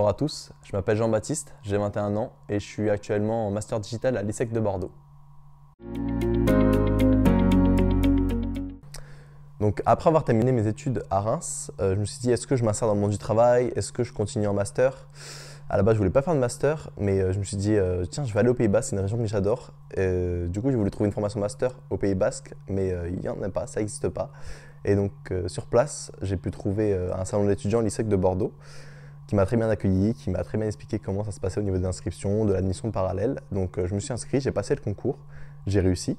Bonjour à tous, je m'appelle Jean-Baptiste, j'ai 21 ans et je suis actuellement en master digital à l'ISEC de Bordeaux. Donc après avoir terminé mes études à Reims, je me suis dit est-ce que je m'insère dans le monde du travail, est-ce que je continue en master? À la base je voulais pas faire de master, mais je me suis dit tiens je vais aller au Pays Basque, c'est une région que j'adore. Du coup j'ai voulu trouver une formation master au Pays Basque, mais il n'y en a pas, ça n'existe pas. Et donc sur place j'ai pu trouver un salon d'étudiants à l'ISEC de Bordeaux, qui m'a très bien accueilli, qui m'a très bien expliqué comment ça se passait au niveau des inscriptions, de l'admission parallèle. Donc je me suis inscrit, j'ai passé le concours, j'ai réussi.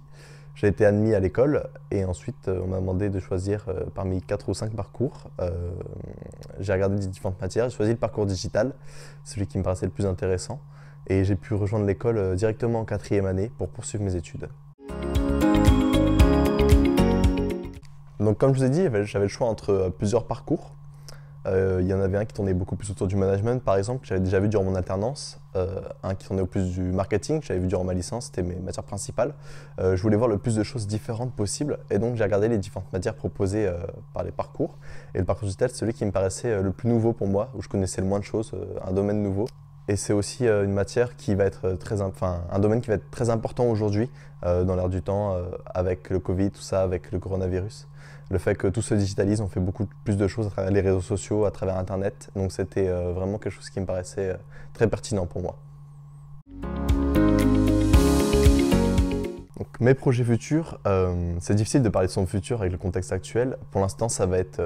J'ai été admis à l'école et ensuite on m'a demandé de choisir parmi 4 ou 5 parcours. J'ai regardé différentes matières, j'ai choisi le parcours digital, celui qui me paraissait le plus intéressant. Et j'ai pu rejoindre l'école directement en 4e année pour poursuivre mes études. Donc comme je vous ai dit, j'avais le choix entre plusieurs parcours. Il y en avait un qui tournait beaucoup plus autour du management, par exemple, que j'avais déjà vu durant mon alternance. Un qui tournait au plus du marketing, que j'avais vu durant ma licence, c'était mes matières principales. Je voulais voir le plus de choses différentes possibles, et donc j'ai regardé les différentes matières proposées par les parcours. Et le parcours digital, c'est celui qui me paraissait le plus nouveau pour moi, où je connaissais le moins de choses, un domaine nouveau. Et c'est aussi une matière qui va être un domaine qui va être très important aujourd'hui, dans l'air du temps, avec le Covid, tout ça, avec le coronavirus. Le fait que tout se digitalise, on fait beaucoup plus de choses à travers les réseaux sociaux, à travers Internet. Donc c'était vraiment quelque chose qui me paraissait très pertinent pour moi. Donc, mes projets futurs, c'est difficile de parler de son futur avec le contexte actuel. Pour l'instant, ça va être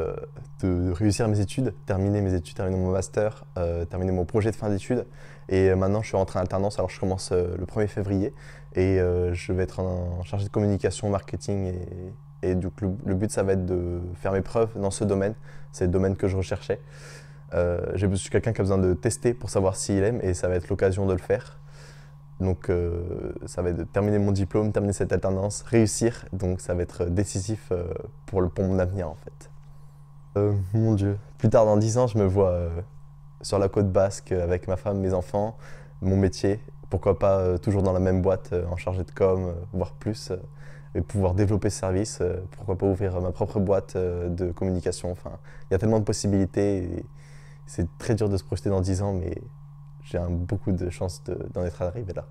de réussir mes études, terminer mon master, terminer mon projet de fin d'études. Et maintenant, je suis rentré en alternance, alors je commence le 1er février. Et je vais être en chargé de communication, marketing et du coup, le but, ça va être de faire mes preuves dans ce domaine. C'est le domaine que je recherchais. Je suis quelqu'un qui a besoin de tester pour savoir s'il aime et ça va être l'occasion de le faire. Donc ça va être de terminer mon diplôme, terminer cette alternance, réussir. Donc ça va être décisif pour mon avenir en fait. Mon Dieu, plus tard dans 10 ans, je me vois sur la côte basque avec ma femme, mes enfants, mon métier. Pourquoi pas toujours dans la même boîte, en chargé de com, voire plus. Et pouvoir développer ce service, pourquoi pas ouvrir ma propre boîte de communication. Enfin, il y a tellement de possibilités, et c'est très dur de se projeter dans 10 ans, mais j'ai beaucoup de chances d'en être arrivé là.